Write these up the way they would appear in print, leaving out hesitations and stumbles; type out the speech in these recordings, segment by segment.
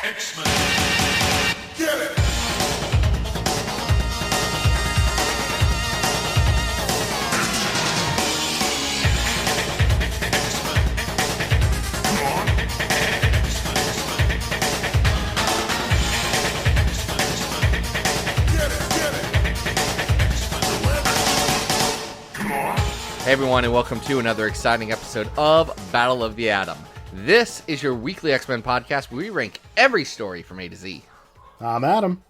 X-Men. Get it! Hey everyone, and welcome to another exciting episode of Battle of the Atom. This is your weekly X-Men podcast where we rank every story from A to Z. I'm Adam.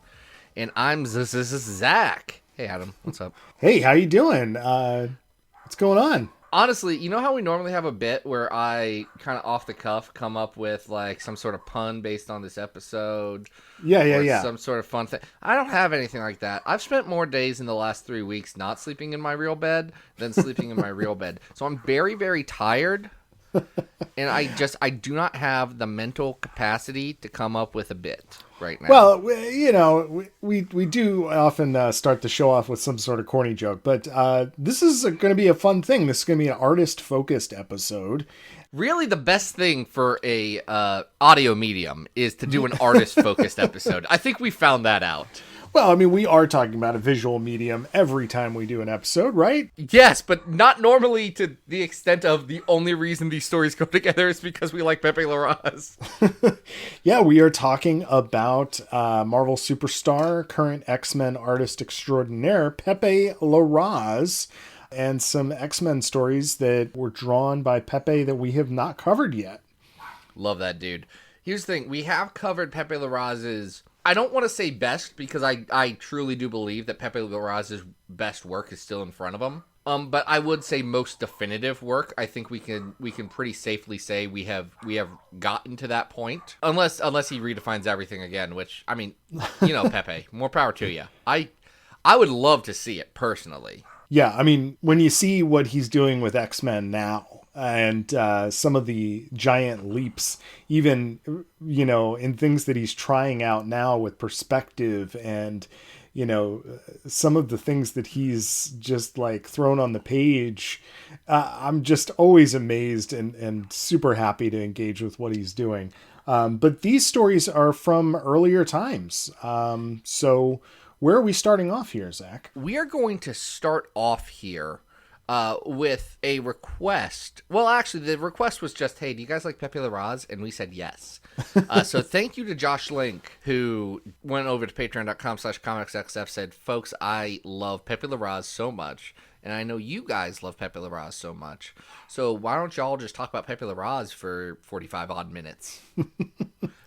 And I'm Zach. Hey Adam, what's up? Hey, how you doing? What's going on? Honestly, you know how we normally have a bit where I kind of off the cuff come up with like some sort of pun based on this episode? Yeah. Some sort of fun thing. I don't have anything like that. I've spent more days in the last 3 weeks not sleeping in my real bed than sleeping in my real bed. So I'm very, very tired. And I do not have the mental capacity to come up with a bit right now. Well, you know, we do often start the show off with some sort of corny joke, but this is going to be a fun thing. This is going to be an artist-focused episode. Really, the best thing for a audio medium is to do an artist-focused episode. I think we found that out. Well, I mean, we are talking about a visual medium every time we do an episode, right? Yes, but not normally to the extent of the only reason these stories go together is because we like Pepe Larraz. Yeah, we are talking about Marvel superstar, current X-Men artist extraordinaire, Pepe Larraz, and some X-Men stories that were drawn by Pepe that we have not covered yet. Love that dude. Here's the thing. We have covered Pepe Larraz's... I don't want to say best because I truly do believe that Pepe Larraz's best work is still in front of him. But I would say most definitive work. I think we can pretty safely say we have gotten to that point. Unless he redefines everything again, which I mean, you know, Pepe, more power to you. I would love to see it personally. Yeah, I mean, when you see what he's doing with X-Men now, and some of the giant leaps, even, you know, in things that he's trying out now with perspective and, you know, some of the things that he's just like thrown on the page, I'm just always amazed and super happy to engage with what he's doing. But these stories are from earlier times. So where are we starting off here, Zach? We are going to start off here with a request. Well, actually, the request was just, hey, do you guys like Pepe Larraz? And we said yes. So thank you to Josh Link, who went over to patreon.com/comicsxf, said, folks, I love Pepe Larraz so much, and I know you guys love Pepe Larraz so much. So why don't y'all just talk about Pepe Larraz for 45 odd minutes? If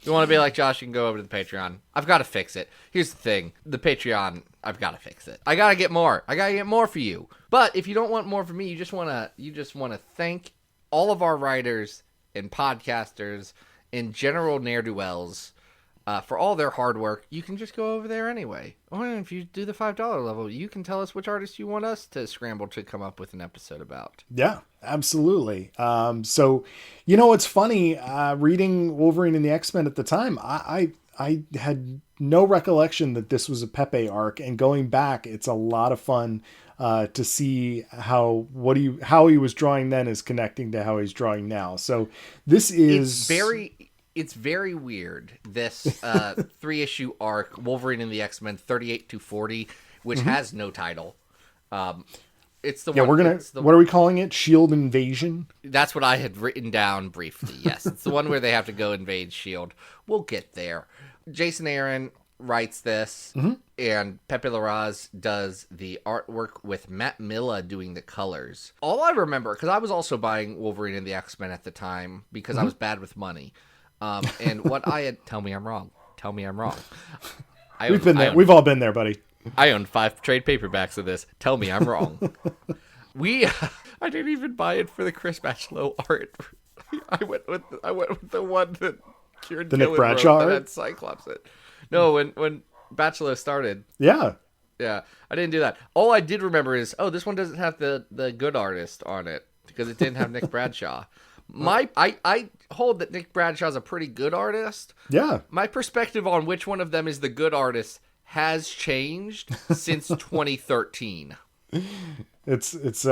you want to be like Josh, you can go over to the Patreon. I've got to fix it. Here's the thing. The Patreon, I've got to fix it. I got to get more. I got to get more for you. But if you don't want more from me, you just want to thank all of our writers and podcasters and general ne'er-do-wells for all their hard work. You can just go over there anyway. Or if you do the $5 level, you can tell us which artists you want us to scramble to come up with an episode about. Yeah, absolutely. So, you know, it's funny, reading Wolverine and the X-Men at the time, I had no recollection that this was a Pepe arc, and going back, it's a lot of fun to see how he was drawing then is connecting to how he's drawing now. So this is It's very weird, this 3-issue arc, Wolverine and the X-Men 38-40, which has no title. It's the one. What are we calling it? Shield Invasion? That's what I had written down briefly. Yes, it's the one where they have to go invade Shield. We'll get there. Jason Aaron writes this, and Pepe Larraz does the artwork with Matt Milla doing the colors. All I remember, because I was also buying Wolverine and the X-Men at the time because I was bad with money. And what I had... Tell me I'm wrong. We've all been there, buddy. I own 5 trade paperbacks of this. Tell me I'm wrong. I didn't even buy it for the Chris Bachalo art. I went with the one that Kieran the Nick Gillen Bradshaw wrote that art? had Cyclops it. No, when Bachalo started. Yeah. Yeah, I didn't do that. All I did remember is, this one doesn't have the good artist on it because it didn't have Nick Bradshaw. I hold that Nick Bradshaw's a pretty good artist. Yeah. My perspective on which one of them is the good artist has changed since 2013. It's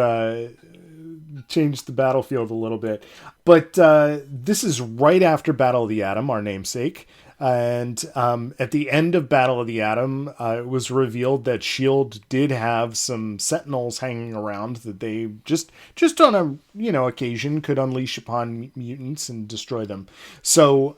changed the battlefield a little bit. But this is right after Battle of the Atom, our namesake. And at the end of Battle of the Atom, it was revealed that S.H.I.E.L.D. did have some Sentinels hanging around that they just on a occasion could unleash upon mutants and destroy them. So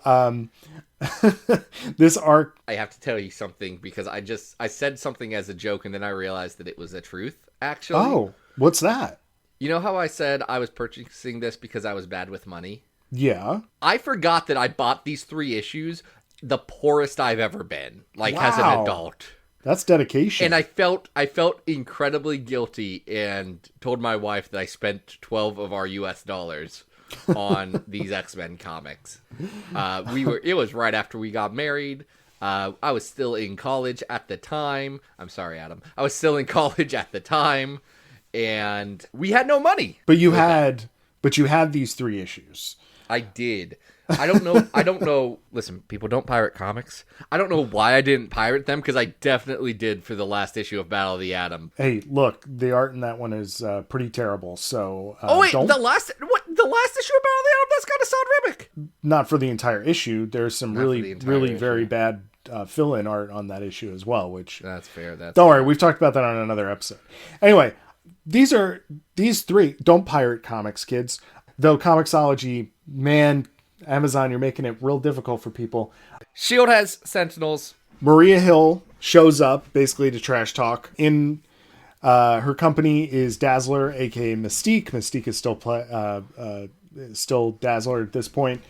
this arc, I have to tell you something because I said something as a joke and then I realized that it was the truth. Actually, oh, what's that? You know how I said I was purchasing this because I was bad with money? Yeah, I forgot that I bought these 3 issues. The poorest I've ever been, like as an adult. That's dedication. And I felt incredibly guilty and told my wife that I spent 12 of our US dollars on these X-Men comics. It was right after we got married. I was still in college at the time. I'm sorry, Adam. I was still in college at the time and we had no money. But you had these 3 issues. I did. I don't know. Listen, people don't pirate comics. I don't know why I didn't pirate them because I definitely did for the last issue of Battle of the Atom. Hey, look, the art in that one is pretty terrible. So the last issue of Battle of the Atom, that's got Assad Ribic. Not for the entire issue. There's some really very bad fill-in art on that issue as well. Which that's fair. Don't worry, we've talked about that on another episode. Anyway, these 3. Don't pirate comics, kids. Though Comixology, man. Amazon, you're making it real difficult for people. S.H.I.E.L.D. has Sentinels. Maria Hill shows up basically to trash talk. In her company is Dazzler, aka Mystique. Mystique is still Dazzler at this point.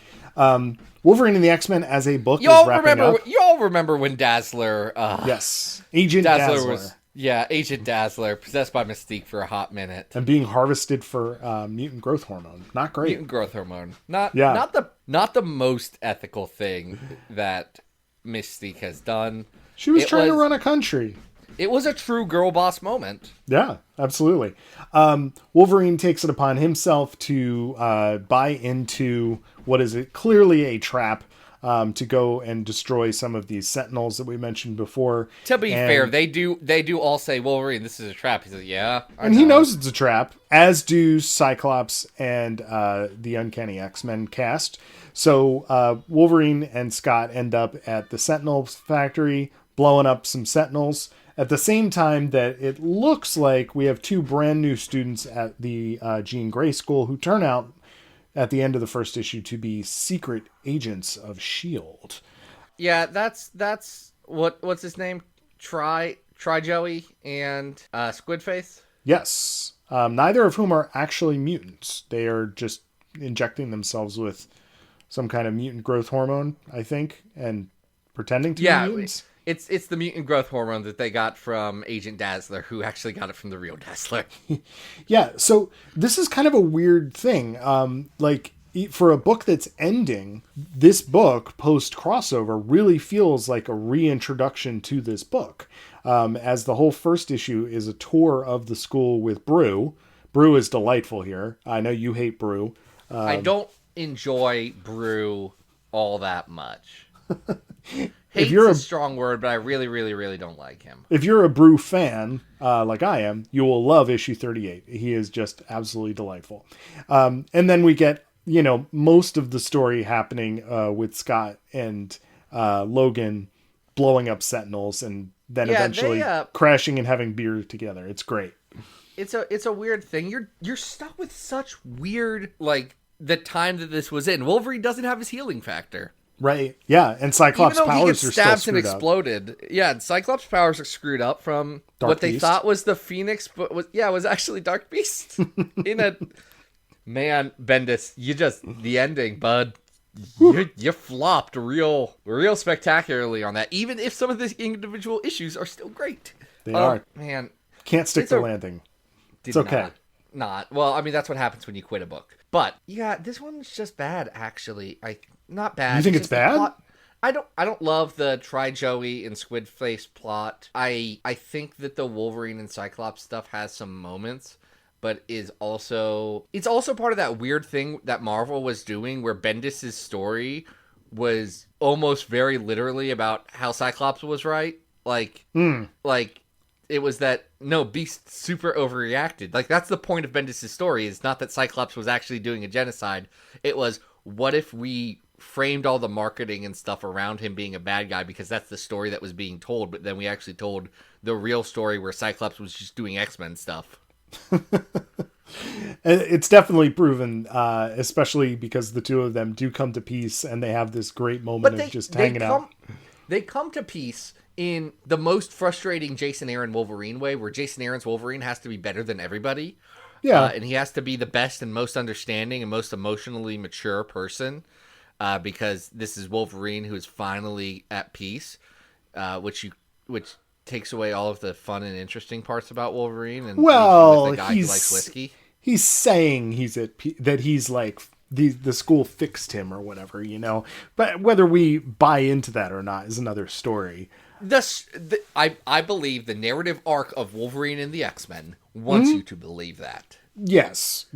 Wolverine and the X-Men as a book is wrapping up. Y'all remember when Dazzler... yes. Agent Dazzler. Agent Dazzler, possessed by Mystique for a hot minute. And being harvested for mutant growth hormone. Not great. Mutant growth hormone. Not the most ethical thing that Mystique has done. She was trying to run a country. It was a true girl boss moment. Yeah, absolutely. Wolverine takes it upon himself to buy into what is clearly a trap to go and destroy some of these Sentinels that we mentioned before. To be fair, they do all say, Wolverine, this is a trap. He says, yeah. He knows it's a trap, as do Cyclops and the Uncanny X-Men cast. So Wolverine and Scott end up at the Sentinel factory, blowing up some Sentinels. At the same time that it looks like we have 2 brand new students at the Jean Grey School who turn out at the end of the first issue to be secret agents of S.H.I.E.L.D. Yeah, that's what's his name? Try Joey and Squidface? Yes. Neither of whom are actually mutants. They are just injecting themselves with some kind of mutant growth hormone, I think, and pretending to be mutants. It's the mutant growth hormone that they got from Agent Dazzler, who actually got it from the real Dazzler. Yeah, so this is kind of a weird thing. For a book that's ending, this book, post-crossover, really feels like a reintroduction to this book. As the whole first issue is a tour of the school with Brew. Brew is delightful here. I know you hate Brew. I don't enjoy Brew all that much. Hate's a strong word, but I really, really, really don't like him. If you're a Brew fan, like I am, you will love issue 38. He is just absolutely delightful. And then we get, most of the story happening with Scott and Logan blowing up Sentinels and then eventually crashing and having beer together. It's great. It's a weird thing. You're stuck with such weird, the time that this was in. Wolverine doesn't have his healing factor. Right. Yeah, and Cyclops' powers are still stabbed and screwed exploded. Up. Yeah, and Cyclops' powers are screwed up from what they thought was the Phoenix, but was actually Dark Beast. Man, Bendis, the ending, bud. You flopped real spectacularly on that. Even if some of the individual issues are still great. They are. Man, can't stick the landing. It's okay. Not. Well, I mean, that's what happens when you quit a book. But yeah, this one's just bad. Actually, not bad. You think it's bad? I don't love the Try Joey and Squidface plot. I think that the Wolverine and Cyclops stuff has some moments, but it's also part of that weird thing that Marvel was doing where Bendis' story was almost very literally about how Cyclops was right. it was that no, Beast super overreacted. Like that's the point of Bendis' story. Is not that Cyclops was actually doing a genocide. It was, what if we framed all the marketing and stuff around him being a bad guy because that's the story that was being told, but then we actually told the real story where Cyclops was just doing X-Men stuff. It's definitely proven, especially because the two of them do come to peace and they have this great moment of just hanging out. They come to peace in the most frustrating Jason Aaron Wolverine way, where Jason Aaron's Wolverine has to be better than everybody. Yeah. And he has to be the best and most understanding and most emotionally mature person, because this is Wolverine who is finally at peace, which takes away all of the fun and interesting parts about Wolverine. And well, the guy who likes whiskey. He's saying that he's like the school fixed him or whatever, you know. But whether we buy into that or not is another story. I believe the narrative arc of Wolverine and the X-Men wants you to believe that. Yes.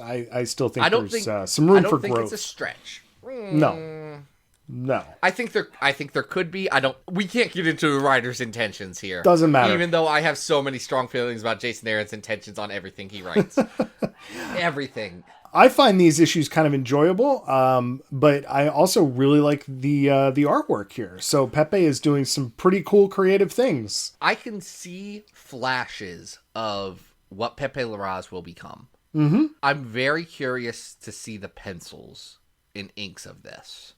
I still think there's some room for growth. I don't think it's a stretch. No. I think there could be. We can't get into the writer's intentions here. Doesn't matter. Even though I have so many strong feelings about Jason Aaron's intentions on everything he writes. Everything. I find these issues kind of enjoyable, but I also really like the artwork here. So Pepe is doing some pretty cool creative things. I can see flashes of what Pepe Larraz will become. Mm-hmm. I'm very curious to see the pencils and inks of this.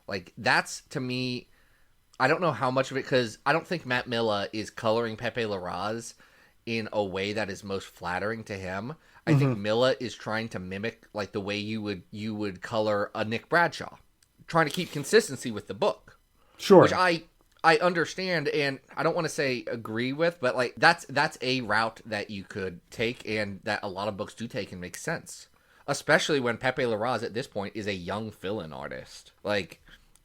Like, that's, to me, I don't know how much of it, because I don't think Matt Milla is coloring Pepe Larraz in a way that is most flattering to him. I think Milla is trying to mimic like the way you would color a Nick Bradshaw, trying to keep consistency with the book. Sure. Which I understand, and I don't want to say agree with, but like that's a route that you could take, and that a lot of books do take and make sense. Especially when Pepe Larraz at this point is a young fill-in artist. Like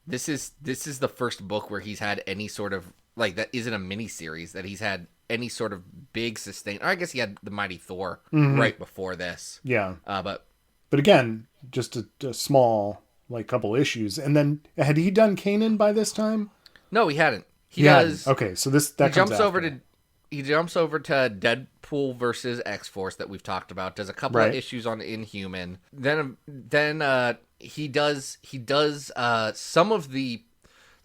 this is the first book where he's had any sort of like that isn't a mini series, that he's had any sort of big sustain. I guess he had the Mighty Thor right before this. Yeah. But again, just a small like couple issues. And then had he done Kanan by this time? No, he hadn't. He does. Okay, so he jumps over to Deadpool versus X-Force that we've talked about. Does a couple of issues on Inhuman. Then he does some of the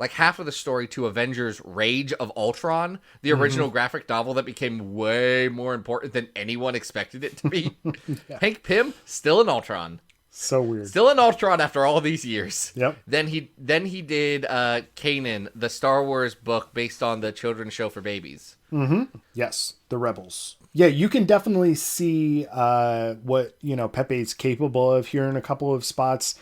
like half of the story to Avengers Rage of Ultron, the original graphic novel that became way more important than anyone expected it to be. Yeah. Hank Pym, still in Ultron. So weird. Still in Ultron after all these years. Yep. Then he did Kanan, the Star Wars book based on the children's show for babies. Mm-hmm. Yes, the Rebels. Yeah, you can definitely see what Pepe's capable of here in a couple of spots.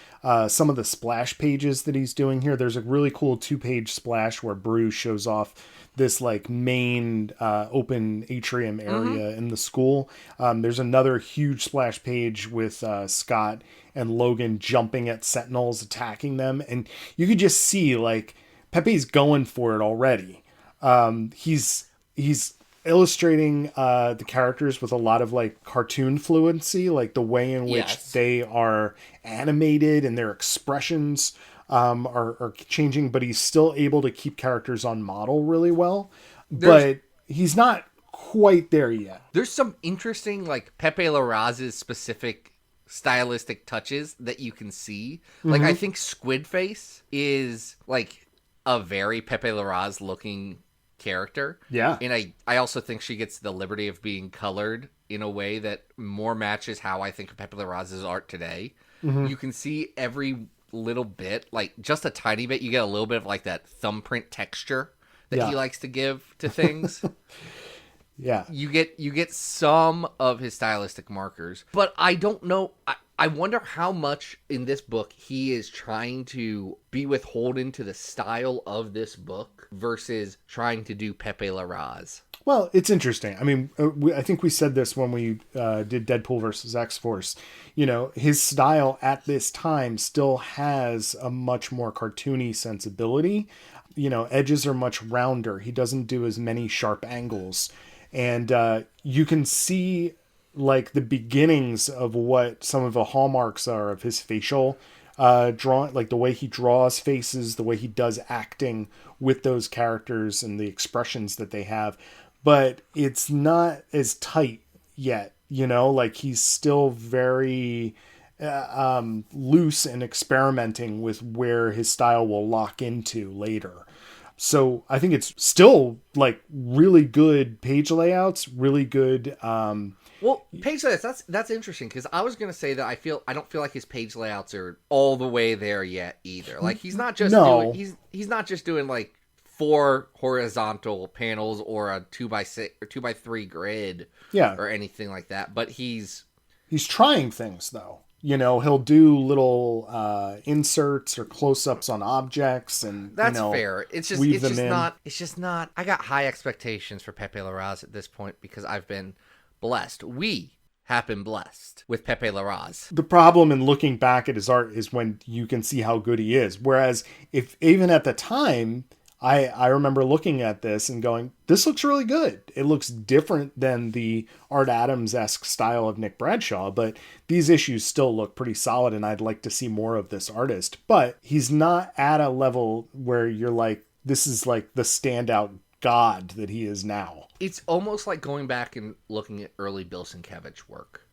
Some of the splash pages that he's doing here. There's a really cool 2-page splash where Bruce shows off this like main open atrium area in the school. There's another huge splash page with Scott and Logan jumping at Sentinels, attacking them, and you could just see like Pepe's going for it already. He's illustrating the characters with a lot of like cartoon fluency, like the way in which they are animated and their expressions are changing, but he's still able to keep characters on model really well. But he's not quite there yet. There's some interesting like Pepe Larraz's specific stylistic touches that you can see. Like I think Squid Face is like a very Pepe Larraz looking character. Yeah. And I also think she gets the liberty of being colored in a way that more matches how I think of Pepe Larraz's art today. You can see every little bit, like just a tiny bit, you get a little bit of like that thumbprint texture that he likes to give to things. Yeah. You get some of his stylistic markers, but I don't know. I wonder how much in this book he is trying to be withholding to the style of this book versus trying to do Pepe Larraz. Well, it's interesting. I mean, I think we said this when we did Deadpool versus X-Force. His style at this time still has a much more cartoony sensibility. Edges are much rounder. He doesn't do as many sharp angles. And you can see like the beginnings of what some of the hallmarks are of his facial drawing, like the way he draws faces, the way he does acting with those characters and the expressions that they have. but it's not as tight yet, like he's still very loose and experimenting with where his style will lock into later. So I think it's still like really good page layouts, really good. Well, page layouts, that's interesting, because I was going to say that I don't feel like his page layouts are all the way there yet either. Like he's not just he's not just doing like 4 horizontal panels or a 2x6 or 2x3 grid, or anything like that. But he's trying things though. He'll do little inserts or close-ups on objects, and that's fair. It's just not. I got high expectations for Pepe Larraz at this point because I've been blessed. We have been blessed with Pepe Larraz. The problem in looking back at his art is when you can see how good he is. Whereas if even at the time, I remember looking at this and going, this looks really good. It looks different than the Art Adams-esque style of Nick Bradshaw, but these issues still look pretty solid, and I'd like to see more of this artist. But he's not at a level where you're like, this is like the standout god that he is now. It's almost like going back and looking at early Bill Sienkiewicz work.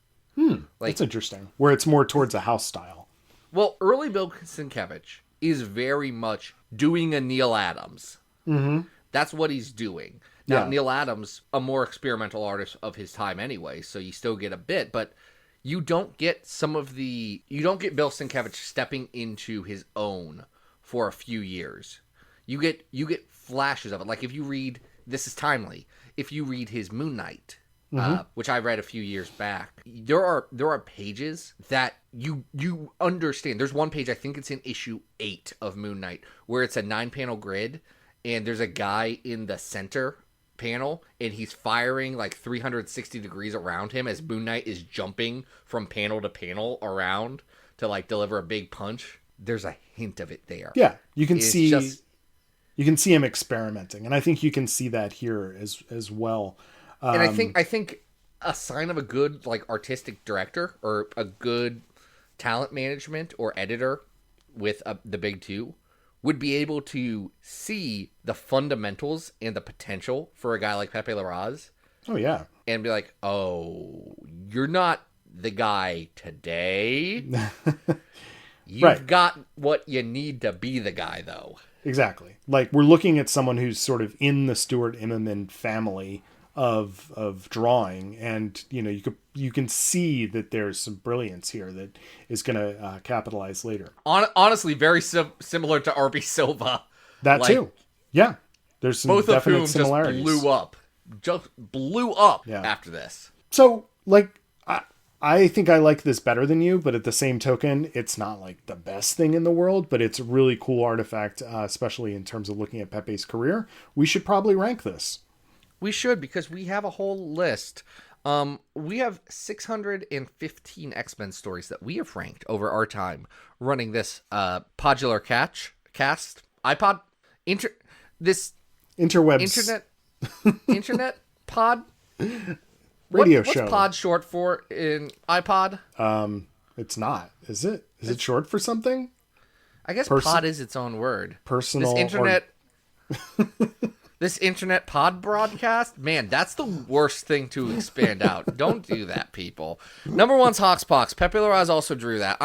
That's interesting. Where it's more towards a house style. Well, early Bill Sienkiewicz is very much doing a Neil Adams. Mm-hmm. That's what he's doing. Now, Neil Adams, a more experimental artist of his time anyway, so you still get a bit, but you don't get you don't get Bill Sienkiewicz stepping into his own for a few years. You get flashes of it. Like if you read, this is timely, if you read his Moon Knight, which I read a few years back, there are pages that you understand. There's one page, I think it's in issue 8 of Moon Knight, where it's a 9-panel grid, and there's a guy in the center panel, and he's firing like 360 degrees around him as Moon Knight is jumping from panel to panel around to like deliver a big punch. There's a hint of it there. Yeah, you can see him experimenting, and I think you can see that here as well. And I think a sign of a good like artistic director or a good talent management or editor with the big two would be able to see the fundamentals and the potential for a guy like Pepe Larraz. Oh yeah, and be like, oh, you're not the guy today. You've got what you need to be the guy, though. Exactly. Like we're looking at someone who's sort of in the Stuart Immonen family of drawing, and you can see that there's some brilliance here that is going to capitalize later. Honestly, very similar to R.B. Silva. That too. Yeah, there's some both definite of whom similarities. just blew up after this. So like I think I like this better than you, but at the same token, it's not like the best thing in the world, but it's a really cool artifact, especially in terms of looking at Pepe's career. We should probably rank this. We should, because we have a whole list. We have 615 X-Men stories that we have ranked over our time running this podular cast iPod internet pod radio show. What's pod short for in iPod? It's not. Is it? Is it short for something? I guess pod is its own word. Personal. This internet pod broadcast, man, that's the worst thing to expand out. Don't do that, people. Number 1's Hoxpox. Pepe Larraz also drew that.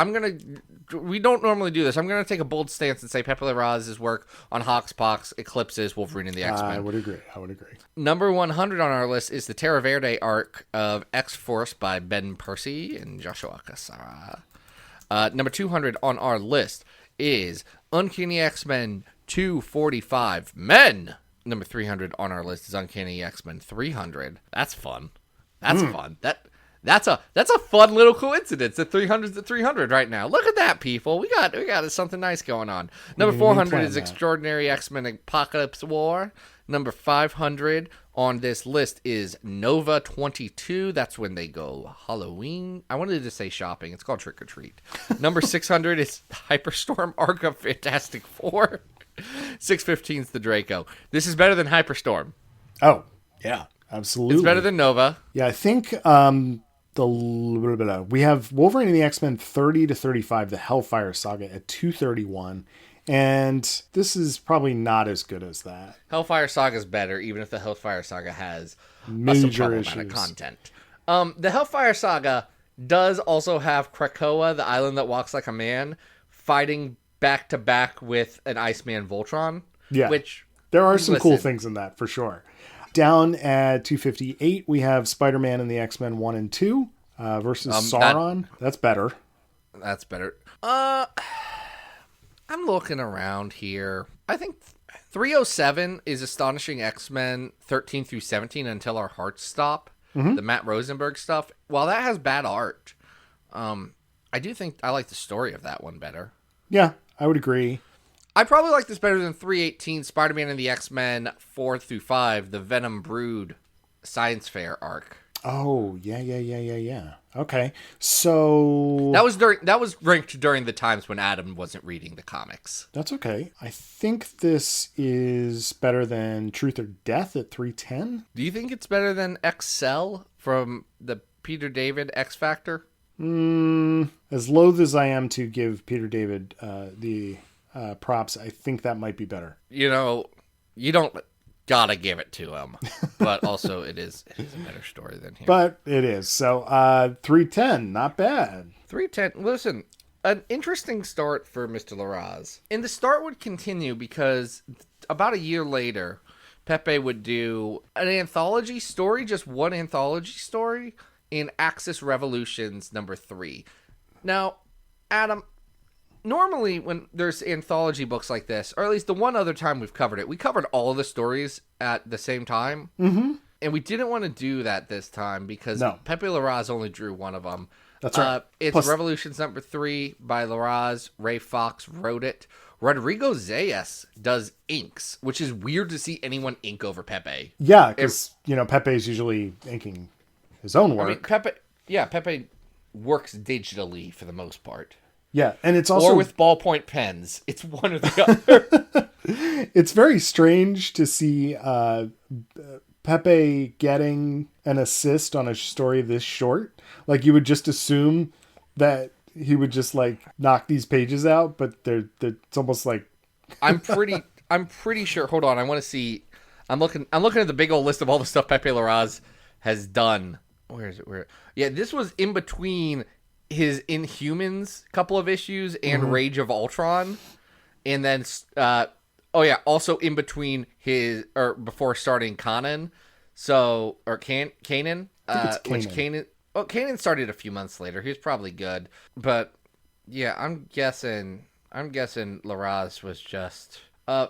We don't normally do this. I'm gonna take a bold stance and say Pepe Larraz's work on Hoxpox eclipses Wolverine and the X-Men. I would agree. Number 100 on our list is the Terra Verde arc of X-Force by Ben Percy and Joshua Cassara. Number 200 on our list is Uncanny X-Men 245 Men. Number 300 on our list is Uncanny X-Men 300. That's fun. That's fun. That's a fun little coincidence. The 300's at 300 right now. Look at that, people. We got something nice going on. Number 400 is Extraordinary X-Men Apocalypse War. Number 500 on this list is Nova 22. That's when they go Halloween. I wanted to say shopping. It's called Trick or Treat. Number 600 is Hyperstorm Arc of Fantastic Four. 615 is the Draco. This is better than Hyperstorm. Oh, yeah, absolutely. It's better than Nova. Yeah, I think we have Wolverine and the X-Men 30 to 35, the Hellfire Saga at 231, And this is probably not as good as that. Hellfire Saga is better, even if the Hellfire Saga has some Major problematic issues. content. The Hellfire Saga does also have Krakoa, the island that walks like a man, fighting back to back with an Iceman Voltron. Yeah. Which There are some cool things in that, for sure. Down at 258, we have Spider-Man and the X-Men 1 and 2 versus Sauron. That's better. That's better. I'm looking around here. I think 307 is Astonishing X-Men 13 through 17 Until Our Hearts Stop. Mm-hmm. The Matt Rosenberg stuff. While that has bad art, I do think I like the story of that one better. Yeah, I would agree. I probably like this better than 318 Spider-Man and the X-Men 4 through 5, the Venom Brood Science Fair arc. Oh, yeah. Okay. So that was ranked during the times when Adam wasn't reading the comics. That's okay. I think this is better than Truth or Death at 310. Do you think it's better than Excel from the Peter David X Factor? As loath as I am to give Peter David the props, I think that might be better. You know, you don't gotta give it to him, but also it is a better story than him. But it is. So 310, not bad. 310. Listen, an interesting start for Mr. Larraz. And the start would continue because about a year later, Pepe would do an anthology story, just one anthology story in Axis Revolutions #3. Now, Adam, normally when there's anthology books like this, or at least the one other time we've covered it, we covered all of the stories at the same time. Mm-hmm. And we didn't want to do that this time because Pepe Larraz only drew one of them. That's right. It's Revolutions #3 by Larraz. Ray Fox wrote it. Rodrigo Zayas does inks, which is weird to see anyone ink over Pepe. Yeah, because, Pepe's usually inking his own work. I mean, Pepe works digitally for the most part. Yeah, and it's also... Or with ballpoint pens. It's one or the other. It's very strange to see Pepe getting an assist on a story this short. Like, you would just assume that he would just, knock these pages out, but it's almost like... I'm pretty sure... Hold on, I want to see... I'm looking at the big old list of all the stuff Pepe Larraz has done. Where is it? Yeah, this was in between his Inhumans couple of issues and Rage of Ultron, and then also in between before starting Kanan, Kanan, Kanan started a few months later. He was probably good, but yeah, I'm guessing Larraz was just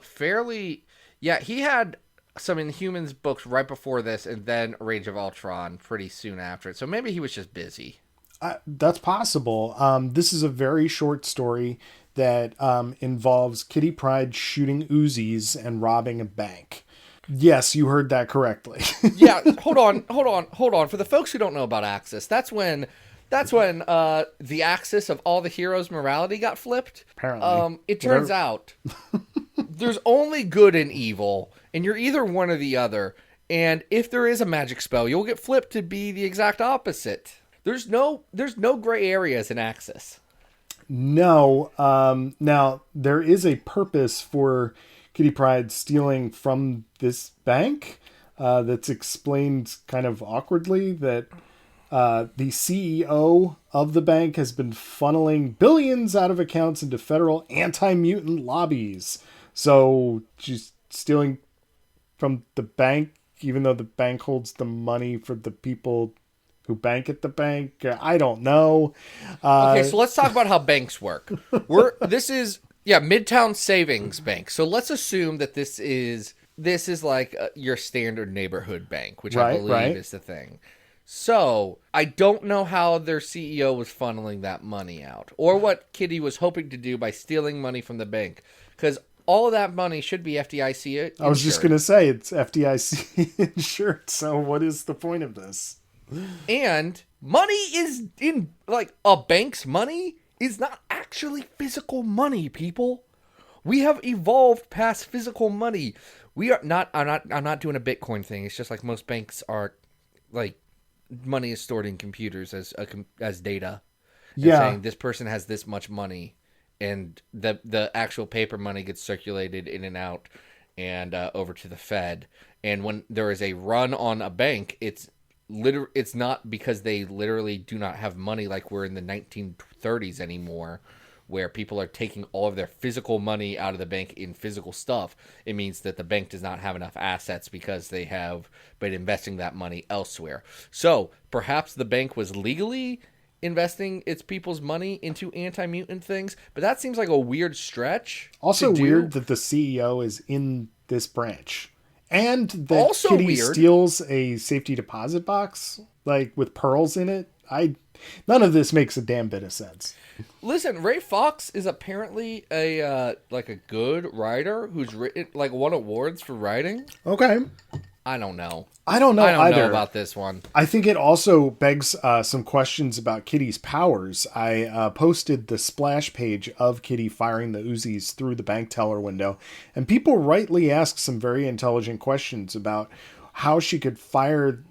fairly. Yeah, he had some Inhumans books right before this, and then Rage of Ultron pretty soon after it. So maybe he was just busy. That's possible. This is a very short story that involves Kitty Pryde shooting Uzis and robbing a bank. Yes, you heard that correctly. Yeah, hold on. For the folks who don't know about Axis, that's when the axis of all the heroes' morality got flipped. Apparently. It turns out there's only good and evil, and you're either one or the other. And if there is a magic spell, you'll get flipped to be the exact opposite. There's no gray areas in Axis. No. Now, there is a purpose for Kitty Pryde stealing from this bank that's explained kind of awkwardly, that the CEO of the bank has been funneling billions out of accounts into federal anti-mutant lobbies. So she's stealing from the bank, even though the bank holds the money for the people who bank at the bank. I don't know. Okay, so let's talk about how banks work. This is Midtown Savings Bank. So let's assume that this is like your standard neighborhood bank, which I believe is the thing. So I don't know how their CEO was funneling that money out, or what Kitty was hoping to do by stealing money from the bank, because all of that money should be FDIC insured. I was just going to say, it's FDIC insured. So what is the point of this? And money is in, a bank's money is not actually physical money, people. We have evolved past physical money. We are not, I'm not doing a Bitcoin thing. It's just like most banks are, money is stored in computers as data. And saying this person has this much money. and the actual paper money gets circulated in and out and over to the Fed. And when there is a run on a bank, it's not because they literally do not have money like we're in the 1930s anymore, where people are taking all of their physical money out of the bank in physical stuff. It means that the bank does not have enough assets because they have been investing that money elsewhere. So perhaps the bank was legally investing its people's money into anti-mutant things, but that seems like a weird stretch. Also weird that the CEO is in this branch. And that Also Kitty weird. steals a safety deposit box, like with pearls in it. None of this makes a damn bit of sense. Listen, Ray Fox is apparently a good writer who's won awards for writing. Okay. I don't know. I don't know about this one. I think it also begs some questions about Kitty's powers. I posted the splash page of Kitty firing the Uzis through the bank teller window, and people rightly ask some very intelligent questions about how she could fire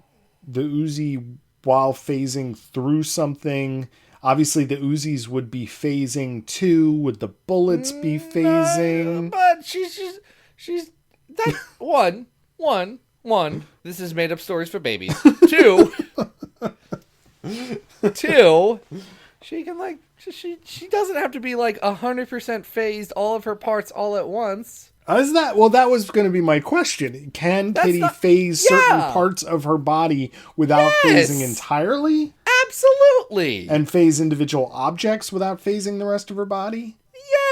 the Uzi while phasing through something. Obviously, the Uzis would be phasing too. Would the bullets be phasing? But she's that one. This is made up stories for babies. Two, she can she doesn't have to be 100% phased all of her parts all at once. That was going to be my question. Can Kitty phase certain parts of her body without phasing entirely? Absolutely. And phase individual objects without phasing the rest of her body?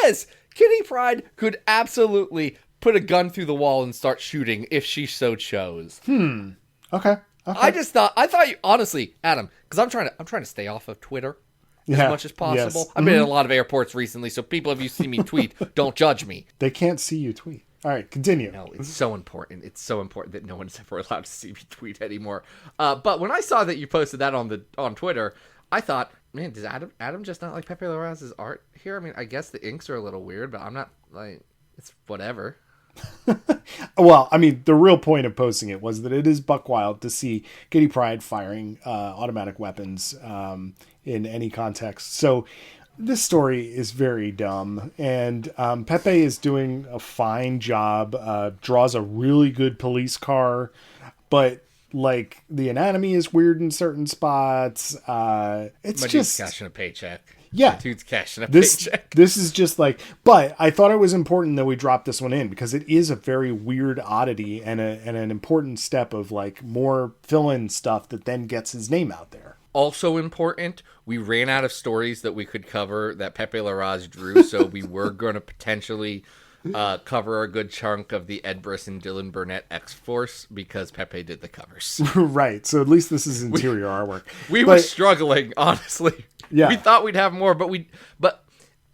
Yes. Kitty Pryde could absolutely put a gun through the wall and start shooting if she so chose. Okay. I thought you, honestly, Adam, because I'm trying to stay off of Twitter as much as possible. Yes. I've been in a lot of airports recently, so people, if you see me tweet, don't judge me. They can't see you tweet. All right, continue. No, it's so important. It's so important that no one's ever allowed to see me tweet anymore. But when I saw that you posted that on Twitter, I thought, man, does Adam just not like Pepe Larraz's art here? I mean, I guess the inks are a little weird, but I'm not it's whatever. Well, I mean, the real point of posting it was that it is buck wild to see Kitty Pryde firing automatic weapons in any context. So this story is very dumb, and Pepe is doing a fine job, draws a really good police car, but the anatomy is weird in certain spots. It's My just dude's cashing a paycheck. Yeah. My dude's cashing a paycheck. This is just but I thought it was important that we dropped this one in because it is a very weird oddity and an important step of more fill-in stuff that then gets his name out there. Also important, we ran out of stories that we could cover that Pepe Larraz drew, so we were going to potentially cover a good chunk of the Ed Briss and Dylan Burnett X-Force because Pepe did the covers. Right, so at least this is interior artwork. We were struggling, honestly. Yeah. We thought we'd have more, but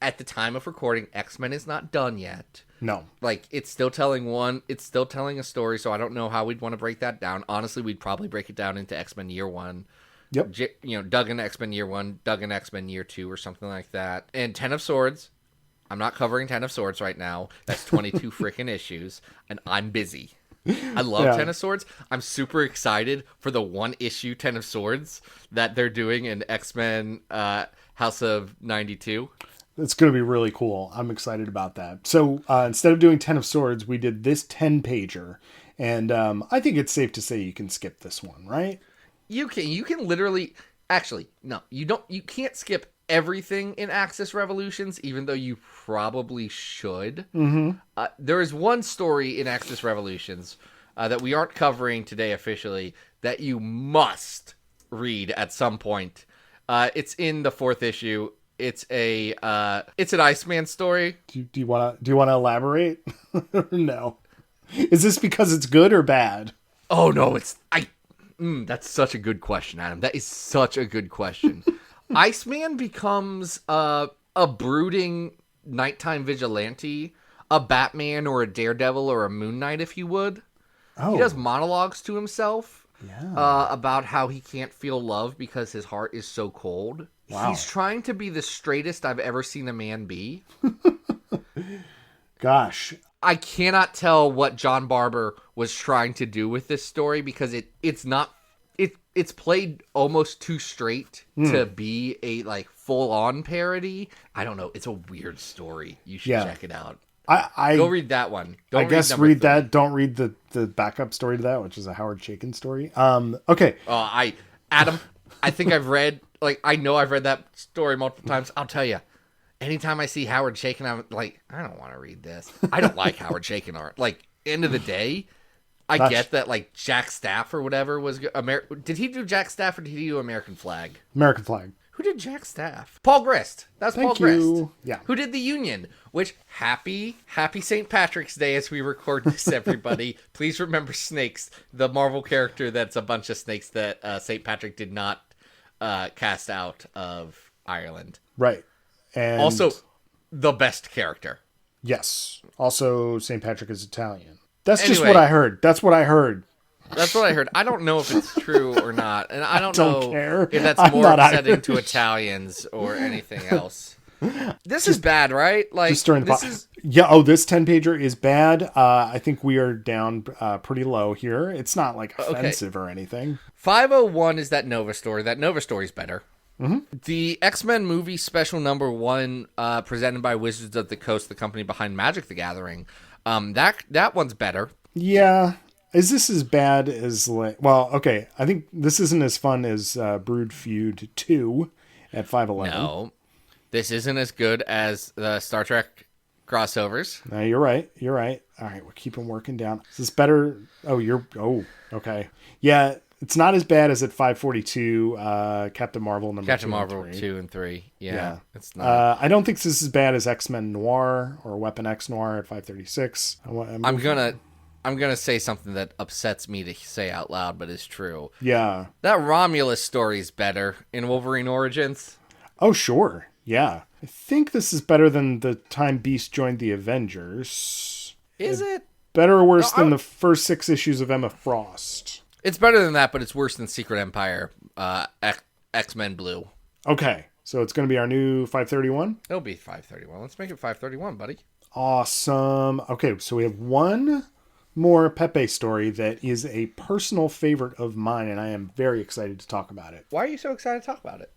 at the time of recording, X-Men is not done yet. No. It's still telling a story, so I don't know how we'd want to break that down. Honestly, we'd probably break it down into X-Men Year 1. Yep. Doug in X-Men Year 1, Doug in X-Men Year 2, or something like that. And Ten of Swords. I'm not covering Ten of Swords right now. That's 22 freaking issues, and I'm busy. I love Ten of Swords. I'm super excited for the one issue Ten of Swords that they're doing in X-Men House of 92. It's going to be really cool. I'm excited about that. So instead of doing 10 of Swords, we did this 10-pager. And I think it's safe to say you can skip this one, right? You can literally... Actually, no. You can't skip everything in Axis Revolutions, even though you probably should. Mm-hmm. There is one story in Axis Revolutions that we aren't covering today officially that you must read at some point. It's in the 4th issue. It's an Iceman story. Do you want to elaborate? No. Is this because it's good or bad? Oh no, that's such a good question, Adam. That is such a good question. Iceman becomes a brooding nighttime vigilante, a Batman or a Daredevil or a Moon Knight, if you would. Oh. He does monologues to himself Yeah. about how he can't feel love because his heart is so cold. Wow. He's trying to be the straightest I've ever seen a man be. Gosh. I cannot tell what John Barber was trying to do with this story because it's it's played almost too straight to be a like full on parody. I don't know. It's a weird story. You should check it out. I go read that one. I guess read that. Don't read the backup story to that, which is a Howard Chaykin story. Okay. Adam, I think I've read, like, I know I've read that story multiple times. I'll tell you, anytime I see Howard Chaykin, I'm like, I don't want to read this. I don't like Howard Chaykin art. Like, end of the day, I get that, like, Jack Staff or whatever was did he do Jack Staff or did he do American Flag? American Flag. Who did Jack Staff? Paul Grist. That's Paul Thank you. Grist. Yeah. Who did the Union? Which, happy St. Patrick's Day as we record this, everybody. Please remember snakes, the Marvel character that's a bunch of snakes that St. Patrick did not cast out of Ireland. Right. And also, the best character. Yes. Also, St. Patrick is Italian. That's just what I heard. That's what I heard. That's what I heard. I don't know if it's true or not. And I don't know care. if that's more upsetting to Italians or anything else. This is bad, right? Like, just during this this 10-pager is bad. I think we are down pretty low here. It's not like offensive or anything. 501 is that Nova story. That Nova story is better. Mm-hmm. The X-Men movie special number 1, presented by Wizards of the Coast, the company behind Magic the Gathering. That one's better. Yeah. Is this as bad as okay, I think this isn't as fun as Brood Feud 2 at 511. No. This isn't as good as the Star Trek crossovers. No, you're right. You're right. All right, we're keeping working down. Is this better? Okay. Yeah, it's not as bad as at 542 Captain Marvel number 2 and 3. Yeah. It's not. I don't think this is as bad as X-Men Noir or Weapon X Noir at 536. I'm gonna say something that upsets me to say out loud, but is true. Yeah. That Romulus story is better in Wolverine Origins. Oh, sure. Yeah. I think this is better than the time Beast joined the Avengers. Is it? Better or worse than the first 6 issues of Emma Frost? It's better than that, but it's worse than Secret Empire, X-Men Blue. Okay. So it's going to be our new 531? It'll be 531. Let's make it 531, buddy. Awesome. Okay, so we have one more Pepe story that is a personal favorite of mine, and I am very excited to talk about it. Why are you so excited to talk about it?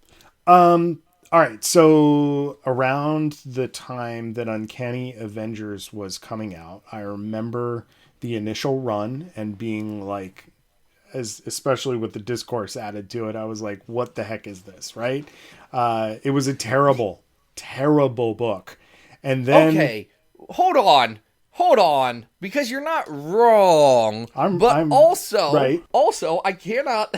All right, so around the time that Uncanny Avengers was coming out, I remember the initial run and being like, especially with the discourse added to it, I was like, what the heck is this, right? It was a terrible, terrible book. And then... Okay, hold on, because you're not wrong. I'm right. Also, I cannot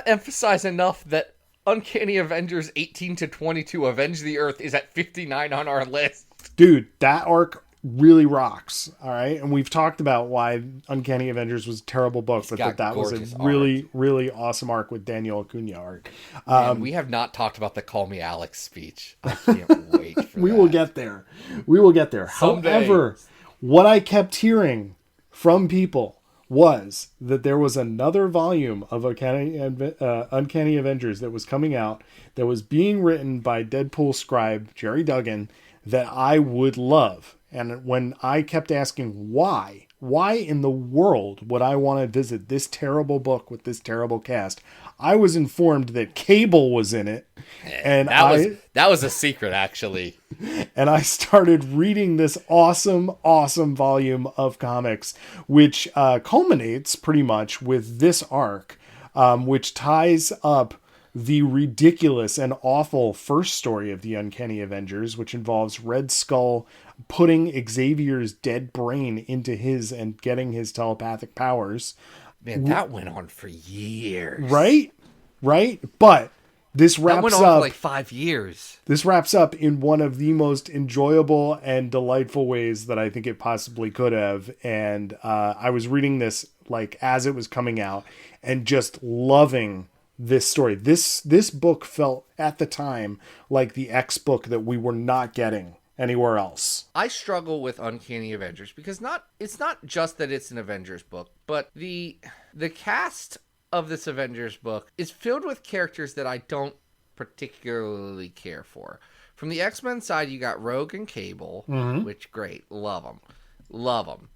emphasize enough that Uncanny Avengers 18 to 22 Avenge the Earth is at 59 on our list. Dude, that arc really rocks. All right. And we've talked about why Uncanny Avengers was a terrible book, but that was a really, really awesome arc with Daniel Acuna art. Man, we have not talked about the Call Me Alex speech. I can't wait for We will get there. We will get there. Someday. However, what I kept hearing from people was that there was another volume of Uncanny Avengers that was coming out that was being written by Deadpool scribe Jerry Duggan that I would love. And when I kept asking why in the world would I want to visit this terrible book with this terrible cast, I was informed that Cable was in it. And that was a secret, actually. And I started reading this awesome volume of comics, which culminates pretty much with this arc, which ties up the ridiculous and awful first story of the Uncanny Avengers, which involves Red Skull putting Xavier's dead brain into his and getting his telepathic powers. Man, that went on for years. Right? But this wraps up... That went on for like 5 years. This wraps up in one of the most enjoyable and delightful ways that I think it possibly could have. And I was reading this like as it was coming out and just loving this story. This book felt at the time like the X book that we were not getting anywhere else. I struggle with Uncanny Avengers because it's not just that it's an Avengers book, but the cast of this Avengers book is filled with characters that I don't particularly care for. From the X-Men side, you got Rogue and Cable, which great, love them.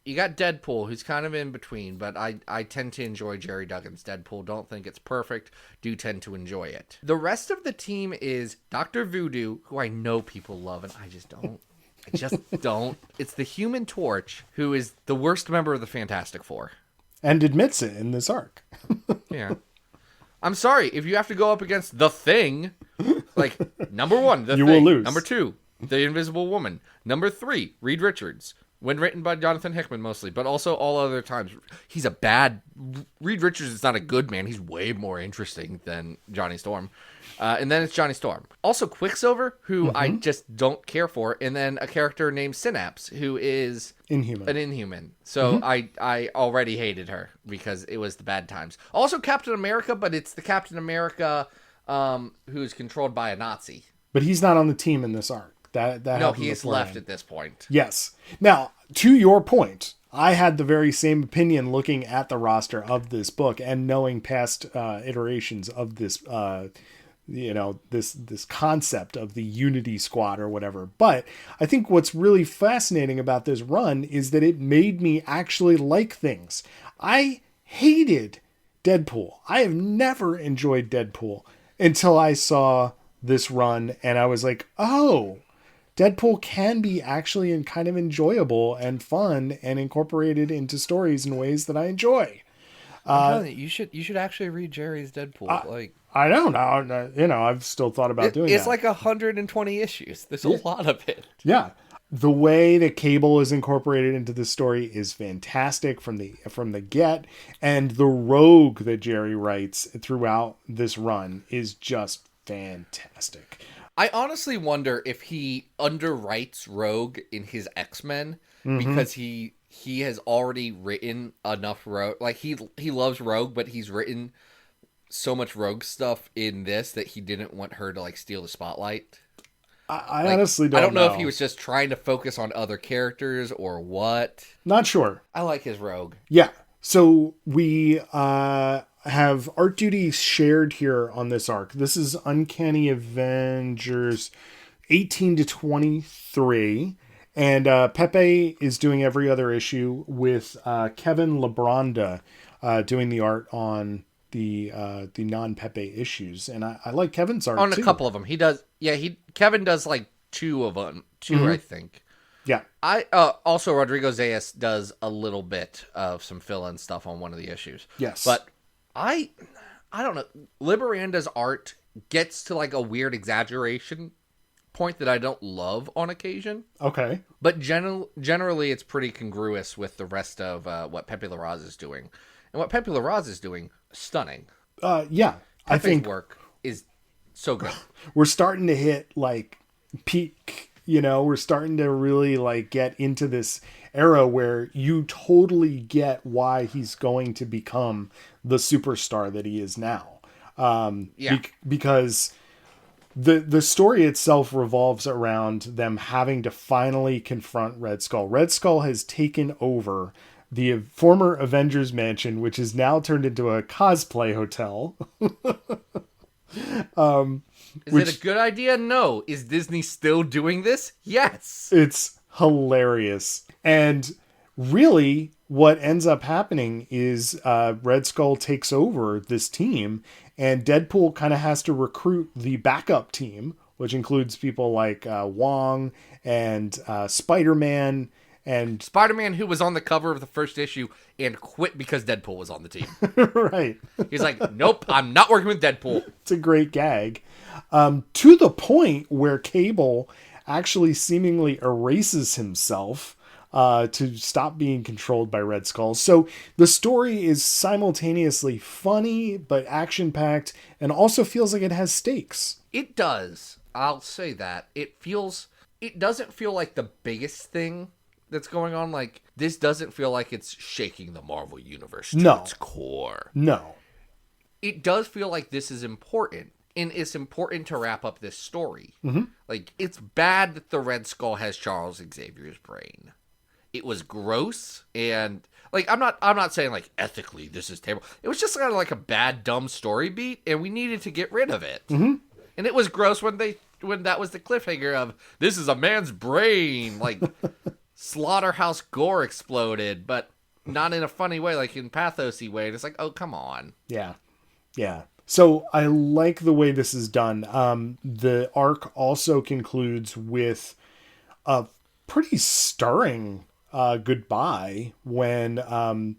You got Deadpool, who's kind of in between, but I tend to enjoy Jerry Duggan's Deadpool. Don't think it's perfect. Do tend to enjoy it. The rest of the team is Dr. Voodoo, who I know people love, and I just don't. I just don't. It's the Human Torch, who is the worst member of the Fantastic Four. And admits it in this arc. Yeah. I'm sorry, if you have to go up against The Thing, like, number 1, The Thing. Will lose. Number 2, The Invisible Woman. Number 3, Reed Richards. When written by Jonathan Hickman mostly, but also all other times. He's a bad... Reed Richards is not a good man. He's way more interesting than Johnny Storm. And then it's Johnny Storm. Also Quicksilver, who I just don't care for. And then a character named Synapse, who is... Inhuman. An Inhuman. So I already hated her because it was the bad times. Also Captain America, but it's the Captain America who's controlled by a Nazi. But he's not on the team in this arc. No, he is left at this point. Yes. Now, to your point, I had the very same opinion looking at the roster of this book and knowing past iterations of this, this concept of the Unity Squad or whatever. But I think what's really fascinating about this run is that it made me actually like things. I hated Deadpool. I have never enjoyed Deadpool until I saw this run and I was like, oh, Deadpool can be actually kind of enjoyable and fun and incorporated into stories in ways that I enjoy. You should actually read Jerry's Deadpool. I don't know. I've still thought about doing it's that. It's like 120 issues. There's a lot of it. Yeah. The way that Cable is incorporated into the story is fantastic from the get, and the rogue that Jerry writes throughout this run is just fantastic. I honestly wonder if he underwrites Rogue in his X-Men because he has already written enough Rogue. Like, he loves Rogue, but he's written so much Rogue stuff in this that he didn't want her to, like, steal the spotlight. I honestly don't know. I don't know if he was just trying to focus on other characters or what. Not sure. I like his Rogue. Yeah. So we have art duties shared here on this arc. This is Uncanny Avengers 18 to 23. And Pepe is doing every other issue with Kevin Labronda doing the art on the non-Pepe issues. And I like Kevin's art on too. A couple of them. He does. Yeah, Kevin does like 2 of them. 2, I think. Yeah. I also Rodrigo Zayas does a little bit of some fill-in stuff on one of the issues. Yes. But I don't know. Liberanda's art gets to like a weird exaggeration point that I don't love on occasion. Okay. But generally it's pretty congruous with the rest of what Pepe Larraz is doing. And what Pepe Larraz is doing, stunning. Yeah. Pepe's I think work is so good. We're starting to hit like peak, we're starting to really like get into this era where you totally get why he's going to become the superstar that he is now. Because the story itself revolves around them having to finally confront Red Skull. Red Skull has taken over the former Avengers Mansion, which is now turned into a cosplay hotel. Is it a good idea? No. Is Disney still doing this? Yes. It's hilarious. And really, what ends up happening is Red Skull takes over this team, and Deadpool kind of has to recruit the backup team, which includes people like Wong and Spider-Man. And Spider-Man, who was on the cover of the first issue and quit because Deadpool was on the team. Right. He's like, nope, I'm not working with Deadpool. It's a great gag. To the point where Cable actually seemingly erases himself to stop being controlled by Red Skull. So the story is simultaneously funny, but action-packed, and also feels like it has stakes. It does. I'll say that. It doesn't feel like the biggest thing that's going on. Like, this doesn't feel like it's shaking the Marvel Universe to its core. No. It does feel like this is important, and it's important to wrap up this story. Mm-hmm. Like, it's bad that the Red Skull has Charles Xavier's brain. It was gross, and like I'm not saying like ethically this is terrible. It was just kind of like a bad, dumb story beat, and we needed to get rid of it. Mm-hmm. And it was gross when that was the cliffhanger of this is a man's brain. Like, slaughterhouse gore exploded, but not in a funny way, like in pathosy way. And it's like, oh, come on. Yeah. Yeah. So I like the way this is done. The arc also concludes with a pretty stirring goodbye when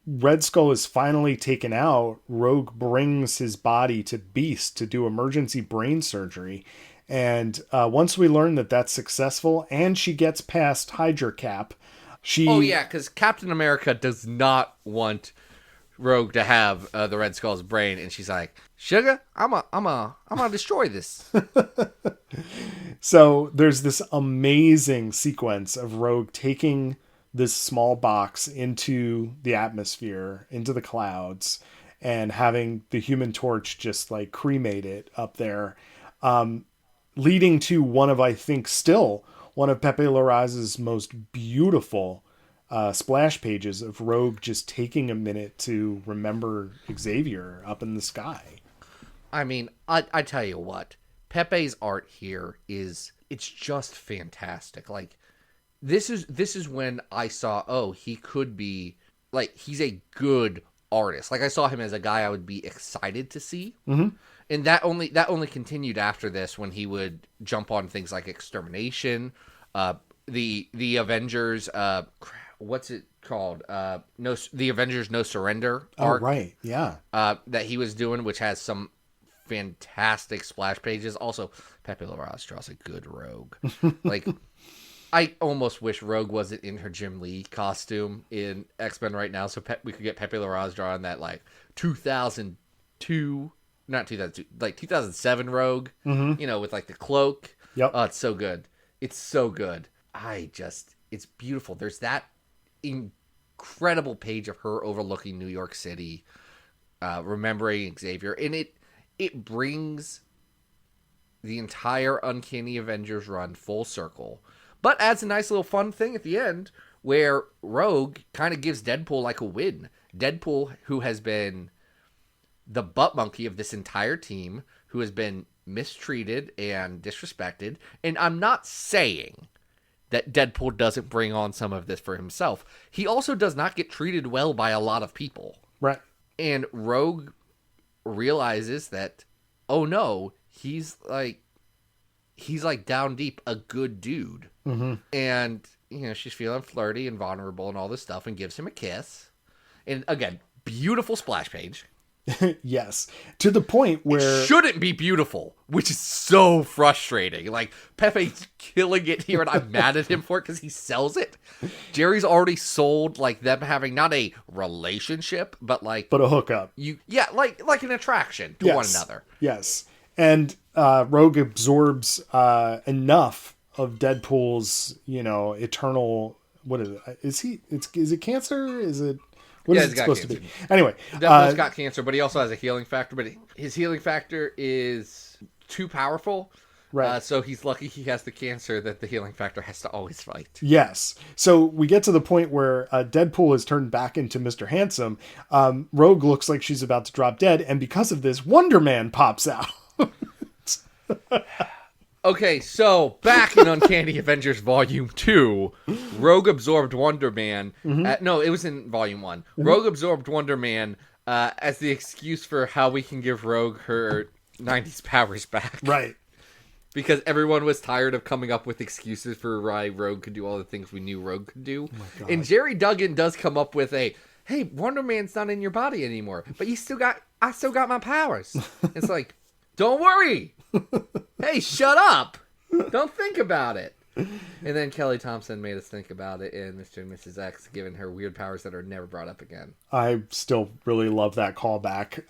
Red Skull is finally taken out. Rogue brings his body to Beast to do emergency brain surgery. And once we learn that that's successful and she gets past Hydra Cap, Oh, yeah, because Captain America does not want Rogue to have the Red Skull's brain, and she's like, "Sugar, I'm gonna destroy this." So there's this amazing sequence of Rogue taking this small box into the atmosphere, into the clouds, and having the Human Torch just like cremate it up there, leading to I think still one of Pepe Larraz's most beautiful splash pages of Rogue just taking a minute to remember Xavier up in the sky. I mean, I tell you what, Pepe's art here it's just fantastic. Like, this is when I saw, oh, he could be, like, he's a good artist. Like, I saw him as a guy I would be excited to see. Mm-hmm. And that only continued after this, when he would jump on things like Extermination, the Avengers, what's it called? The Avengers No Surrender arc. Oh, right, yeah. That he was doing, which has some fantastic splash pages. Also, Pepe Larraz draws a good Rogue. Like, I almost wish Rogue wasn't in her Jim Lee costume in X-Men right now, so we could get Pepe Larraz drawing that, like, 2002, not 2002, like 2007 Rogue, with, like, the cloak. Yep. Oh, it's so good. It's so good. It's beautiful. There's that incredible page of her overlooking New York City, remembering Xavier, and it brings the entire Uncanny Avengers run full circle, but adds a nice little fun thing at the end where Rogue kind of gives Deadpool like a win. Deadpool, who has been the butt monkey of this entire team, who has been mistreated and disrespected, and I'm not saying that Deadpool doesn't bring on some of this for himself. He also does not get treated well by a lot of people. Right. And Rogue realizes that, oh no, he's like down deep a good dude. Mm-hmm. And, she's feeling flirty and vulnerable and all this stuff, and gives him a kiss. And again, beautiful splash page. Yes. To the point where it shouldn't be beautiful, which is so frustrating. Like, Pepe's killing it here, and I'm mad at him for it because he sells it. Jerry's already sold, like, them having not a relationship, but a hookup. Like an attraction to one another. Yes. And Rogue absorbs enough of Deadpool's, eternal, what is it? Is it cancer? Is it What is it supposed to be? Anyway. Deadpool's got cancer, but he also has a healing factor. But his healing factor is too powerful. Right. So he's lucky he has the cancer that the healing factor has to always fight. Yes. So we get to the point where Deadpool is turned back into Mr. Handsome. Rogue looks like she's about to drop dead. And because of this, Wonder Man pops out. Okay, so back in Uncanny Avengers Volume 2, Rogue absorbed Wonder Man. No, it was in Volume 1. Rogue absorbed Wonder Man as the excuse for how we can give Rogue her 90s powers back. Right. Because everyone was tired of coming up with excuses for why Rogue could do all the things we knew Rogue could do. Oh, and Jerry Duggan does come up with hey, Wonder Man's not in your body anymore, but I still got my powers. It's like, don't worry. Hey, shut up. Don't think about it. And then Kelly Thompson made us think about it in Mr. and Mrs. X, giving her weird powers that are never brought up again. I still really love that callback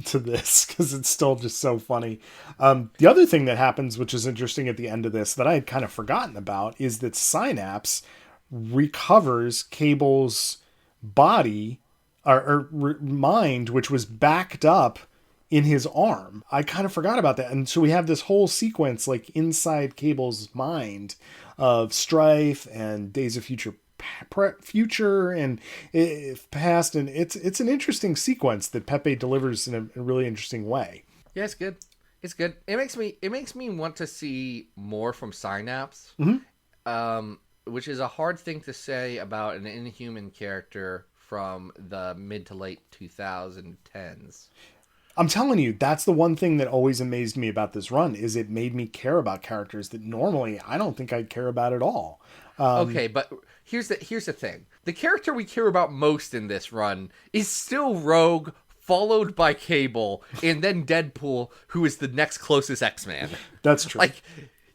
to this because it's still just so funny. The other thing that happens, which is interesting at the end of this that I had kind of forgotten about, is that Synapse recovers Cable's body or mind, which was backed up in his arm. I kind of forgot about that. And so we have this whole sequence like inside Cable's mind of Strife and Days of Future and past. And it's an interesting sequence that Pepe delivers in a really interesting way. Yeah, it's good. It's good. It makes me want to see more from Synapse. which is a hard thing to say about an Inhuman character from the mid to late 2010s. I'm telling you, that's the one thing that always amazed me about this run, is it made me care about characters that normally I don't think I'd care about at all. Okay, but here's the thing. The character we care about most in this run is still Rogue, followed by Cable, and then Deadpool, who is the next closest X-Man. That's true. Like,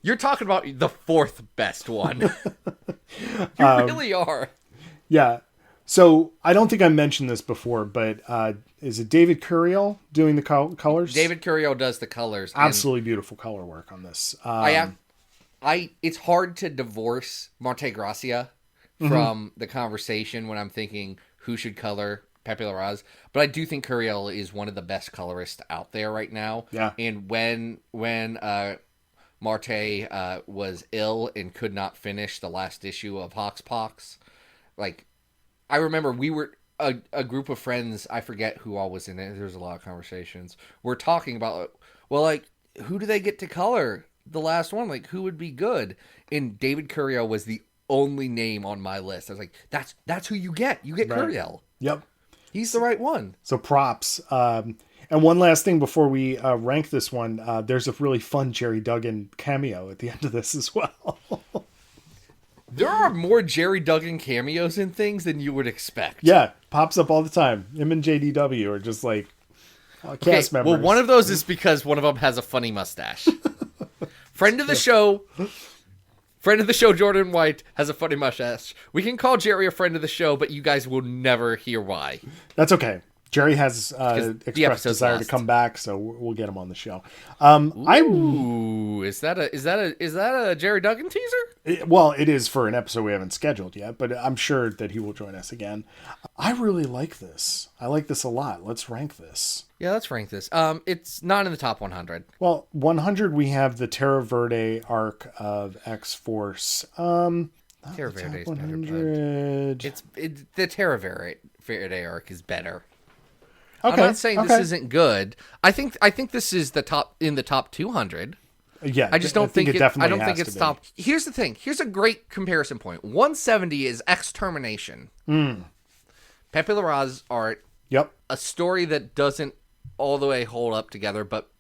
you're talking about the fourth best one. You really are. Yeah. So I don't think I mentioned this before, but is it David Curiel doing the colors? David Curiel does the colors. Absolutely beautiful color work on this. It's hard to divorce Monte Gracia from the conversation when I'm thinking who should color Pepe Larraz, but I do think Curiel is one of the best colorists out there right now. Yeah. And when Marte was ill and could not finish the last issue of Hoxpox, like, I remember we were a group of friends, I forget who all was in it, there's a lot of conversations, we're talking about, well, like, who do they get to color the last one? Like, who would be good? And David Curiel was the only name on my list. I was like, that's who you get. You get Right. Curiel. Yep. He's the right one. So props. And one last thing before we rank this one, there's a really fun Jerry Duggan cameo at the end of this as well. There are more Jerry Duggan cameos in things than you would expect. Yeah, pops up all the time. Him and JDW are just like cast members. Well, one of those is because one of them has a funny mustache. Friend of the show, Jordan White, has a funny mustache. We can call Jerry a friend of the show, but you guys will never hear why. That's okay. Jerry has expressed desire to come back, so we'll get him on the show. Ooh, is that a Jerry Duggan teaser? Well, it is for an episode we haven't scheduled yet, but I'm sure that he will join us again. I really like this. I like this a lot. Let's rank this. Yeah, let's rank this. It's not in the top 100. Well, 100 we have the Terra Verde arc of X-Force. Terra Verde is better, bud. The Terra Verde arc is better. Okay, I'm not saying this isn't good. I think this is the top 200. Yeah, I just don't think it definitely. I don't think it's top. Here's the thing. Here's a great comparison point. 170 is Extermination. Pepe Larraz art. Yep. A story that doesn't all the way hold up together, but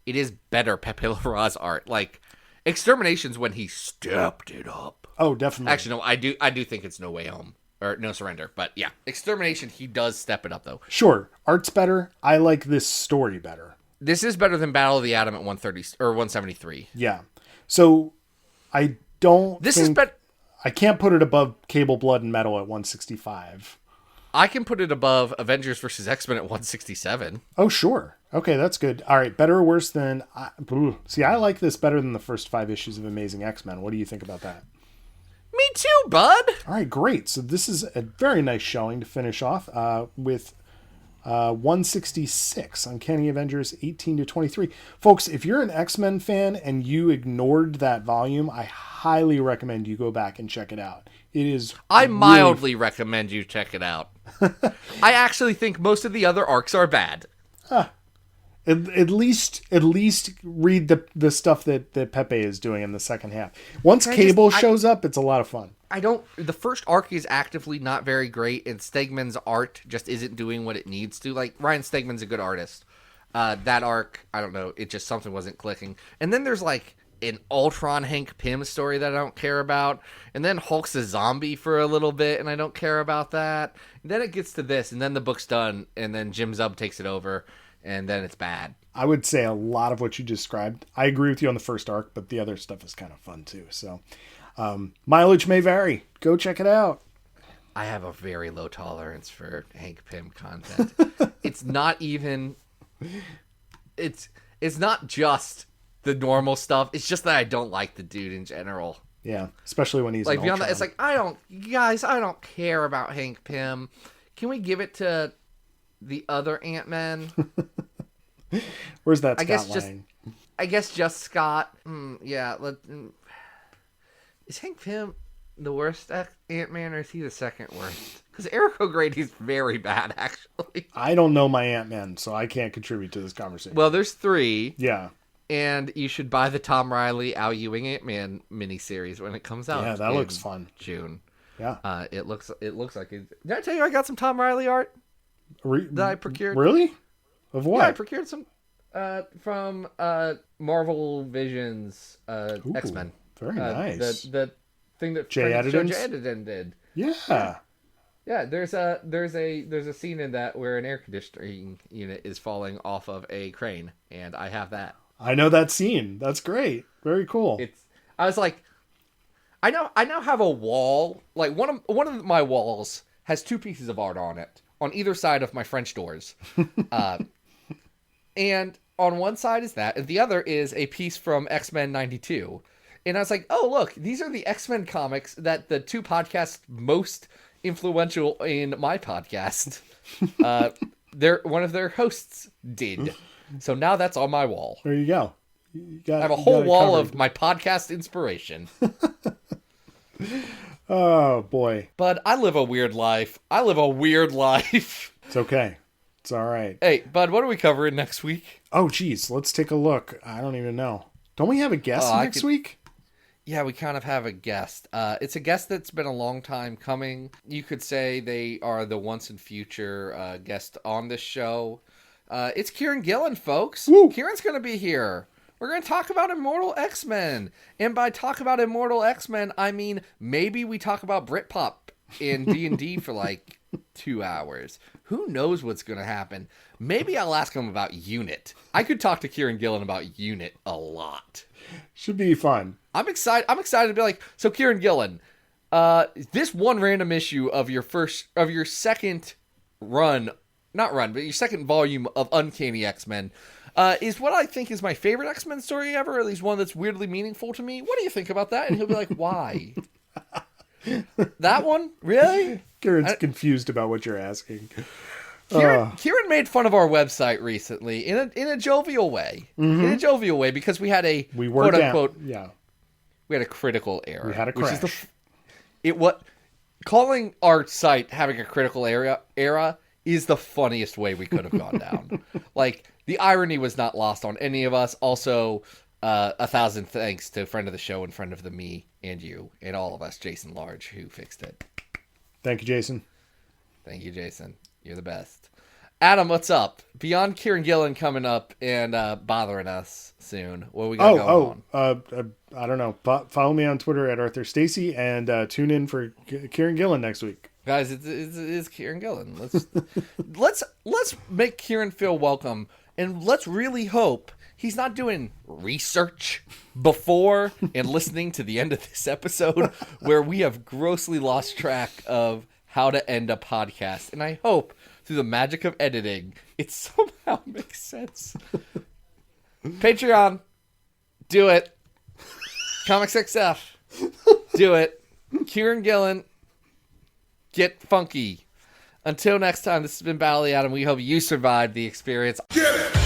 it is better Pepe Larraz art. Like, Extermination's when he stepped it up. Oh, definitely. Actually, no, I do think it's No Way Home. Or No Surrender. But yeah, Extermination, he does step it up, though. Sure. Art's better. I like this story better. This is better than Battle of the Atom at 130 or 173. Yeah. So I don't This is better. I can't put it above Cable, Blood, and Metal at 165. I can put it above Avengers vs. X-Men at 167. Oh, sure. Okay, that's good. All right, better or worse than... See, I like this better than the first 5 issues of Amazing X-Men. What do you think about that? Me too, bud. All right, great. So this is a very nice showing to finish off with 166, Uncanny Avengers 18-23. Folks, if you're an X-Men fan and you ignored that volume, I highly recommend you go back and check it out. It is. I mildly recommend you check it out. I actually think most of the other arcs are bad. At least read the stuff that Pepe is doing in the second half. Once Cable shows up, it's a lot of fun. The first arc is actively not very great, and Stegman's art just isn't doing what it needs to. Like, Ryan Stegman's a good artist. That arc, I don't know, it just, something wasn't clicking. And then there's like an Ultron Hank Pym story that I don't care about. And then Hulk's a zombie for a little bit, and I don't care about that. And then it gets to this, and then the book's done, and then Jim Zub takes it over. And then it's bad. I would say a lot of what you described. I agree with you on the first arc, but the other stuff is kind of fun too. So mileage may vary. Go check it out. I have a very low tolerance for Hank Pym content. It's not even... It's not just the normal stuff. It's just that I don't like the dude in general. Yeah, especially when he's like beyond that. It's like, I don't care about Hank Pym. Can we give it to the other Ant-Man? Where's that Scott lying? I guess just Scott. Yeah. Is Hank Pym the worst Ant-Man, or is he the second worst? Because Eric O'Grady's very bad, actually. I don't know my Ant-Man, so I can't contribute to this conversation. Well, there's 3. Yeah. And you should buy the Tom Riley Al Ewing Ant-Man miniseries when it comes out. Yeah, that looks fun. June. Yeah. It looks like it. Did I tell you I got some Tom Riley art that I procured? Really? Of what? Yeah, I procured some from Marvel Visions X-Men. Very nice. The thing that Jay Edidin did. Yeah. Yeah, there's a scene in that where an air conditioning unit is falling off of a crane, and I have that. I know that scene. That's great. Very cool. I was like, I now have a wall. Like one of my walls has 2 pieces of art on it on either side of my French doors, and on one side is that, and the other is a piece from X-Men '92. And I was like, oh look, these are the X-Men comics that the 2 podcasts most influential in my podcast. One of their hosts did. So now that's on my wall. There you go. I have a whole wall of my podcast inspiration. Oh, boy. Bud, I live a weird life. It's okay. It's all right. Hey, Bud, what are we covering next week? Oh, geez. Let's take a look. I don't even know. Don't we have a guest next week? Yeah, we kind of have a guest. It's a guest that's been a long time coming. You could say they are the once and future guest on this show. It's Kieran Gillen, folks. Woo! Kieran's going to be here. We're going to talk about Immortal X-Men. And by talk about Immortal X-Men, I mean maybe we talk about Britpop in D&D for like 2 hours. Who knows what's going to happen? Maybe I'll ask him about Unit. I could talk to Kieran Gillen about Unit a lot. Should be fun. I'm excited to be like, so Kieran Gillen, this one random issue of your second your second volume of Uncanny X-Men is what I think is my favorite X-Men story ever, or at least one that's weirdly meaningful to me. What do you think about that? And he'll be like, why? That one? Really? Kieran's confused about what you're asking. Kieran made fun of our website recently in a jovial way. Mm-hmm. In a jovial way, because we had a quote unquote we had a critical error. We had a crash. Calling our site having a critical error is the funniest way we could have gone down. Like, the irony was not lost on any of us. Also, 1,000 thanks to friend of the show and friend of the me and you and all of us, Jason Large, who fixed it. Thank you, Jason. Thank you, Jason. You're the best. Adam, what's up? Beyond Kieran Gillen coming up and bothering us soon, what we got going on? I don't know. Follow me on Twitter at Arthur Stacy and tune in for Kieran Gillen next week. Guys, it's Kieran Gillen. Let's make Kieran feel welcome, and let's really hope he's not doing research before and listening to the end of this episode where we have grossly lost track of how to end a podcast. And I hope through the magic of editing, it somehow makes sense. Patreon, do it. Comics XF, do it. Kieran Gillen, get funky. Until next time, this has been Battle of the Atom. We hope you survived the experience. Get it!